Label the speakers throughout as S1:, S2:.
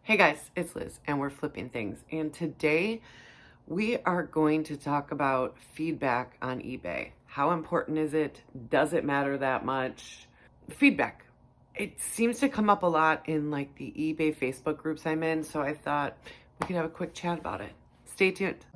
S1: Hey guys, it's Liz and we're flipping things. And today we are going to talk about feedback on eBay. How important is it? Does it matter that much? Feedback. It seems to come up a lot in like the eBay Facebook groups I'm in, so I thought we could have a quick chat about it. Stay tuned.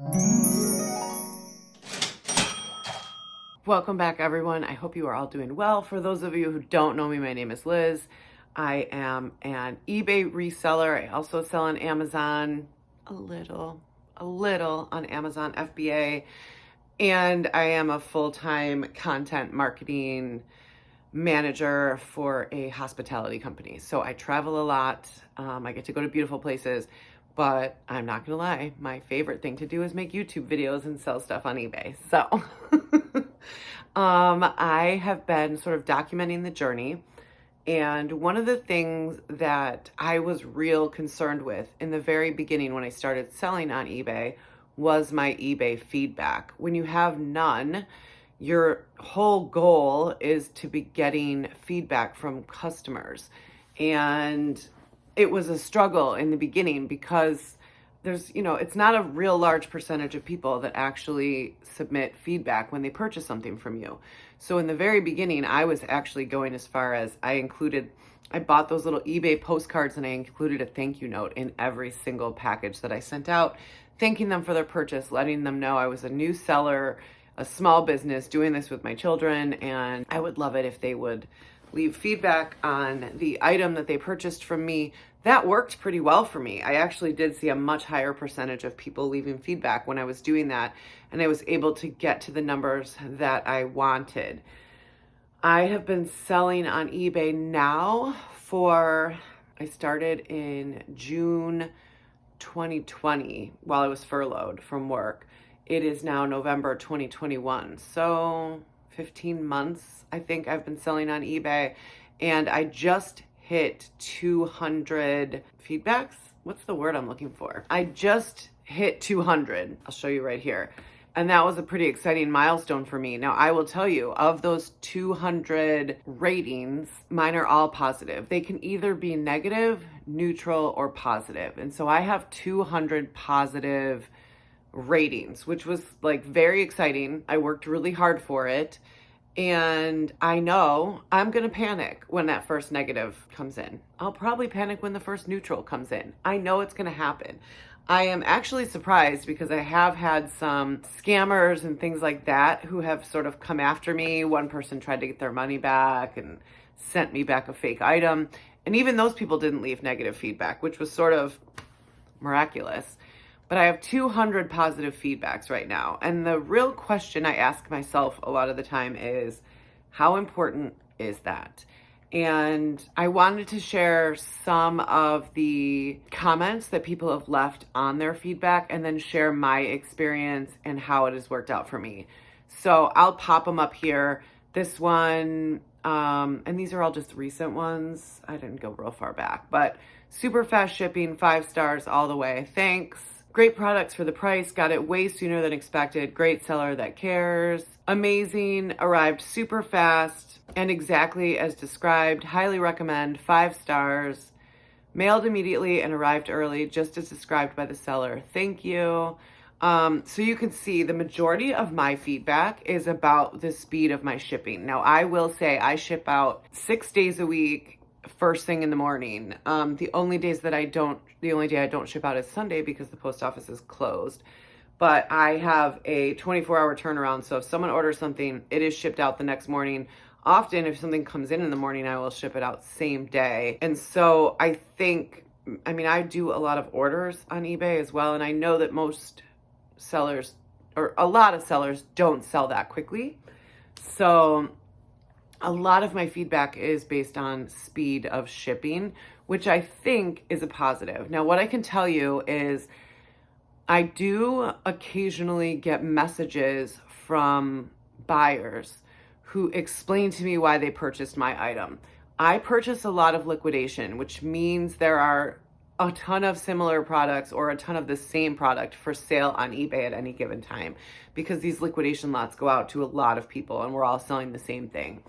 S1: Welcome back, everyone. I hope you are all doing well. For those of you who don't know me, my name is Liz. I am an eBay reseller. I also sell on Amazon, a little on Amazon FBA, and I am a full-time content marketing manager for a hospitality company. So I travel a lot. I get to go to beautiful places, but I'm not gonna lie, my favorite thing to do is make YouTube videos and sell stuff on eBay. So I have been sort of documenting the journey. And one of the things that I was real concerned with in the very beginning when I started selling on eBay was my eBay feedback. When you have none, your whole goal is to be getting feedback from customers. And it was a struggle in the beginning because it's not a real large percentage of people that actually submit feedback when they purchase something from you. So in the very beginning, I was actually going as far as I bought those little eBay postcards and I included a thank you note in every single package that I sent out, thanking them for their purchase, letting them know I was a new seller, a small business doing this with my children, and I would love it if they would leave feedback on the item that they purchased from me. That worked pretty well for me. I actually did see a much higher percentage of people leaving feedback when I was doing that, and I was able to get to the numbers that I wanted. I have been selling on eBay now I started in June 2020 while I was furloughed from work. It is now November 2021. So 15 months, I think I've been selling on eBay, and I just hit 200 feedbacks. What's the word I'm looking for? I just hit 200. I'll show you right here. And that was a pretty exciting milestone for me. Now, I will tell you, of those 200 ratings, mine are all positive. They can either be negative, neutral, or positive. And so I have 200 positive ratings, which was like very exciting. I worked really hard for it. And I know I'm going to panic when that first negative comes in. I'll probably panic when the first neutral comes in. I know it's going to happen. I am actually surprised because I have had some scammers and things like that who have sort of come after me. One person tried to get their money back and sent me back a fake item. And even those people didn't leave negative feedback, which was sort of miraculous. But I have 200 positive feedbacks right now. And the real question I ask myself a lot of the time is, how important is that? And I wanted to share some of the comments that people have left on their feedback and then share my experience and how it has worked out for me. So I'll pop them up here. This one, and these are all just recent ones. I didn't go real far back, but super fast shipping, 5 stars all the way. Thanks. Great products for the price. Got it way sooner than expected. Great seller that cares. Amazing. Arrived super fast and exactly as described. Highly recommend. 5 stars. Mailed immediately and arrived early, just as described by the seller. Thank you. So you can see the majority of my feedback is about the speed of my shipping. Now, I will say I ship out 6 days a week, first thing in the morning. The only day I don't ship out is Sunday because the post office is closed. But I have a 24-hour turnaround. So if someone orders something, it is shipped out the next morning. Often if something comes in the morning, I will ship it out same day. And so I do a lot of orders on eBay as well. And I know that most sellers, or a lot of sellers, don't sell that quickly. So a lot of my feedback is based on speed of shipping, which I think is a positive. Now, what I can tell you is I do occasionally get messages from buyers who explain to me why they purchased my item. I purchase a lot of liquidation, which means there are a ton of similar products or a ton of the same product for sale on eBay at any given time because these liquidation lots go out to a lot of people and we're all selling the same thing.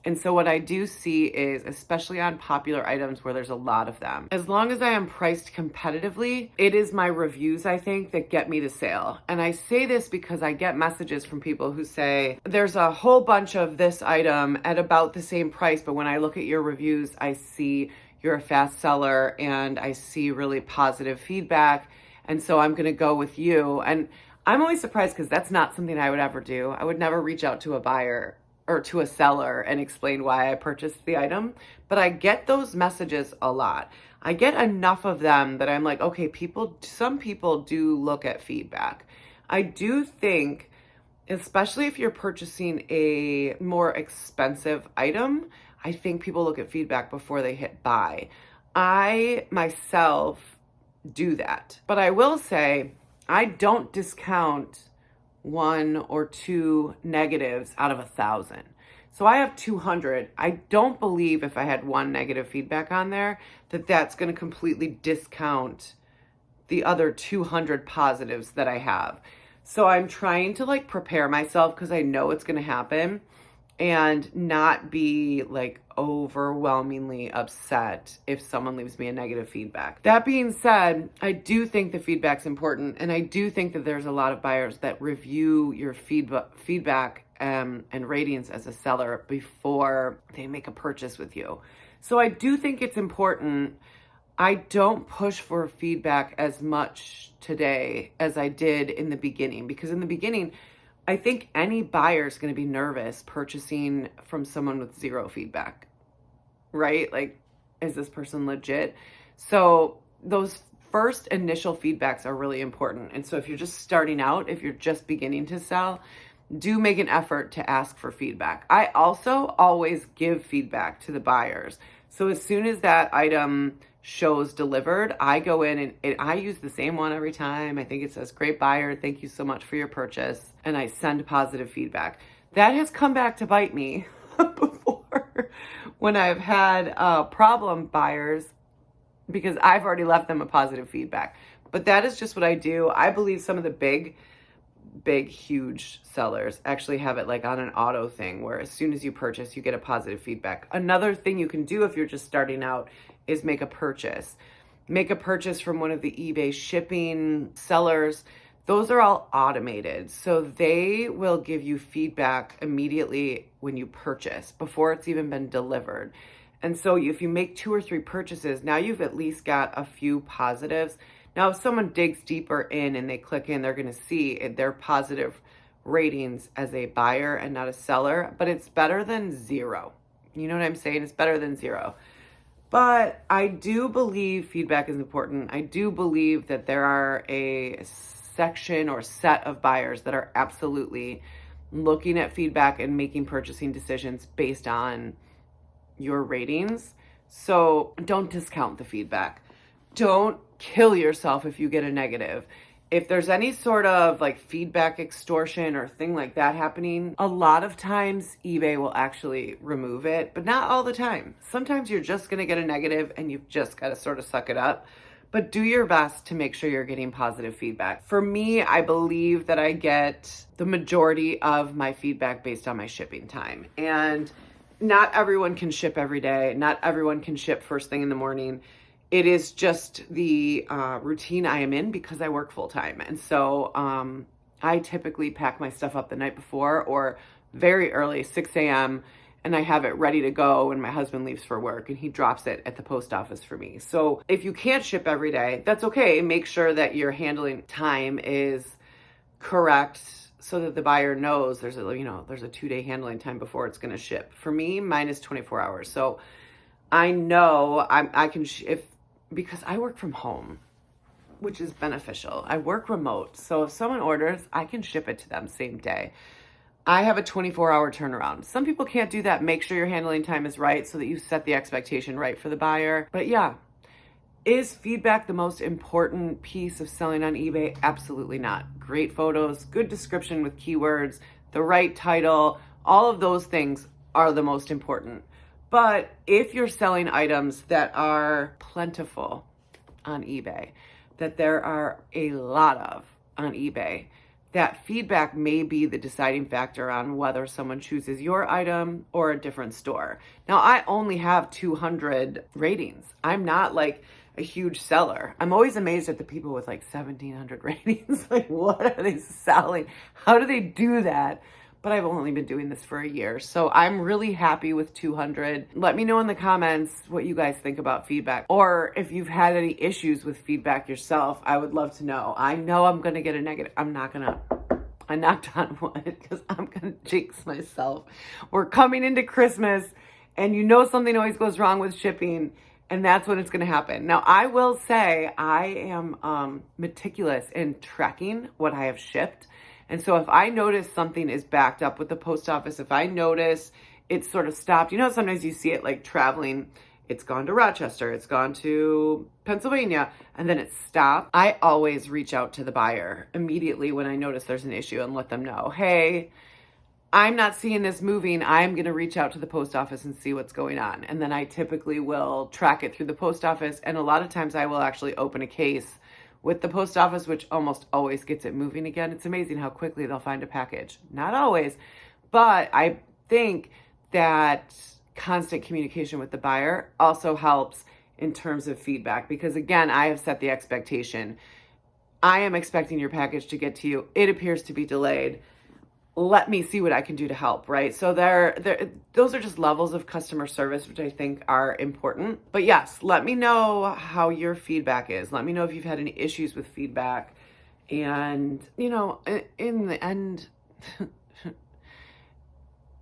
S1: And so what I do see is, especially on popular items where there's a lot of them, as long as I am priced competitively, it is my reviews, I think, that get me to sale. And I say this because I get messages from people who say, there's a whole bunch of this item at about the same price, but when I look at your reviews, I see you're a fast seller and I see really positive feedback. And so I'm gonna go with you. And I'm always surprised because that's not something I would ever do. I would never reach out to a buyer or to a seller and explain why I purchased the item, but I get those messages a lot. I get enough of them that I'm like, okay, some people do look at feedback. I do think, especially if you're purchasing a more expensive item, I think people look at feedback before they hit buy. I myself do that, but I will say I don't discount 1 or 2 negatives out of 1,000. So I have 200. I don't believe if I had 1 negative feedback on there that that's going to completely discount the other 200 positives that I have. So I'm trying to like prepare myself because I know it's going to happen and not be like overwhelmingly upset if someone leaves me a negative feedback. That being said, I do think the feedback's important, and I do think that there's a lot of buyers that review your feedback and ratings as a seller before they make a purchase with you. So I do think it's important. I don't push for feedback as much today as I did in the beginning, because in the beginning, I think any buyer is going to be nervous purchasing from someone with 0 feedback, right? Like, is this person legit? So those first initial feedbacks are really important. And so if you're just starting out, if you're just beginning to sell, do make an effort to ask for feedback. I also always give feedback to the buyers. So as soon as that item shows delivered, I go in and I use the same one every time. I think it says, great buyer, thank you so much for your purchase. And I send positive feedback. That has come back to bite me before when I've had problem buyers because I've already left them a positive feedback. But that is just what I do. I believe some of the big, huge sellers actually have it like on an auto thing where as soon as you purchase, you get a positive feedback. Another thing you can do if you're just starting out is make a purchase. Make a purchase from one of the eBay shipping sellers. Those are all automated. So they will give you feedback immediately when you purchase before it's even been delivered. And so if you make 2 or 3 purchases, now you've at least got a few positives. Now, if someone digs deeper in and they click in, they're going to see their positive ratings as a buyer and not a seller, but it's better than 0. You know what I'm saying? It's better than 0. But I do believe feedback is important. I do believe that there are a section or set of buyers that are absolutely looking at feedback and making purchasing decisions based on your ratings. So don't discount the feedback. Don't kill yourself if you get a negative. If there's any sort of like feedback extortion or thing like that happening, a lot of times eBay will actually remove it, but not all the time. Sometimes you're just going to get a negative and you've just got to sort of suck it up. But do your best to make sure you're getting positive feedback. For me, I believe that I get the majority of my feedback based on my shipping time. And not everyone can ship every day. Not everyone can ship first thing in the morning. It is just the routine I am in because I work full time. And so I typically pack my stuff up the night before or very early, 6 a.m., and I have it ready to go when my husband leaves for work and he drops it at the post office for me. So if you can't ship every day, that's okay. Make sure that your handling time is correct so that the buyer knows there's a 2-day handling time before it's going to ship. For me, mine is 24 hours. So I know I can because I work from home, which is beneficial. I work remote. So if someone orders, I can ship it to them same day. I have a 24-hour turnaround. Some people can't do that. Make sure your handling time is right so that you set the expectation right for the buyer. But yeah, is feedback the most important piece of selling on eBay? Absolutely not. Great photos, good description with keywords, the right title, all of those things are the most important. But if you're selling items that are plentiful on eBay, that there are a lot of on eBay, that feedback may be the deciding factor on whether someone chooses your item or a different store. Now, I only have 200 ratings. I'm not like a huge seller. I'm always amazed at the people with like 1,700 ratings. Like, what are they selling? How do they do that? But I've only been doing this for a year, so I'm really happy with 200. Let me know in the comments what you guys think about feedback, or if you've had any issues with feedback yourself. I would love to know. I know I'm gonna get a negative. I knocked on wood because I'm gonna jinx myself. We're coming into Christmas, and you know something always goes wrong with shipping, and that's when it's gonna happen. Now, I will say I am meticulous in tracking what I have shipped. And so if I notice something is backed up with the post office, if I notice it's sort of stopped, you know, sometimes you see it like traveling, it's gone to Rochester, it's gone to Pennsylvania, and then it's stopped. I always reach out to the buyer immediately when I notice there's an issue and let them know, hey, I'm not seeing this moving. I'm going to reach out to the post office and see what's going on. And then I typically will track it through the post office. And a lot of times I will actually open a case with the post office, which almost always gets it moving again. It's amazing how quickly they'll find a package. Not always, but I think that constant communication with the buyer also helps in terms of feedback, because again, I have set the expectation. I am expecting your package to get to you. It appears to be delayed. Let me see what I can do to help, right? So those are just levels of customer service, which I think are important. But yes, let me know how your feedback is. Let me know if you've had any issues with feedback. And, you know, in the end,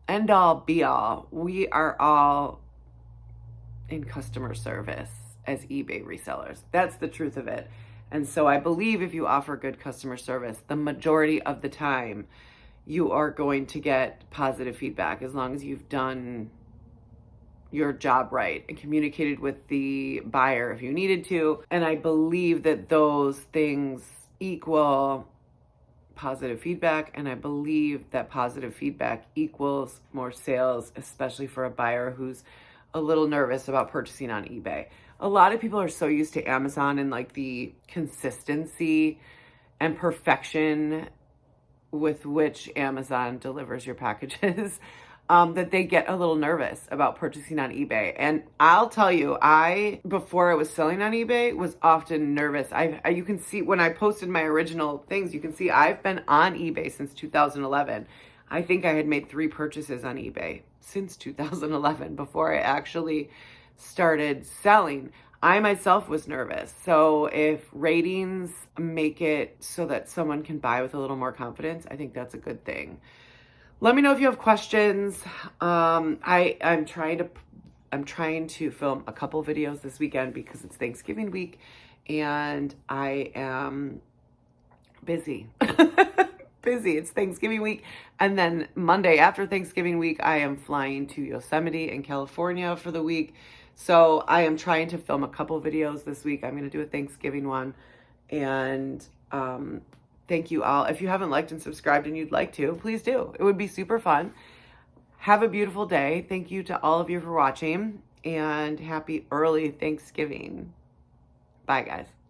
S1: end all be all, we are all in customer service as eBay resellers. That's the truth of it. And so I believe if you offer good customer service, the majority of the time, you are going to get positive feedback as long as you've done your job right and communicated with the buyer if you needed to. And I believe that those things equal positive feedback, and I believe that positive feedback equals more sales, especially for a buyer who's a little nervous about purchasing on eBay. A lot of people are so used to Amazon and like the consistency and perfection with which Amazon delivers your packages, that they get a little nervous about purchasing on eBay. And I'll tell you, before I was selling on eBay, was often nervous. You can see when I posted my original things, you can see I've been on eBay since 2011. I think I had made 3 purchases on eBay since 2011 before I actually started selling. I myself was nervous. So if ratings make it so that someone can buy with a little more confidence, I think that's a good thing. Let me know if you have questions. I'm trying to film a couple videos this weekend because it's Thanksgiving week and I am busy. Busy. It's Thanksgiving week. And then Monday after Thanksgiving week, I am flying to Yosemite in California for the week. So I am trying to film a couple videos this week. I'm going to do a Thanksgiving one. And thank you all. If you haven't liked and subscribed and you'd like to, please do. It would be super fun. Have a beautiful day. Thank you to all of you for watching. And happy early Thanksgiving. Bye, guys.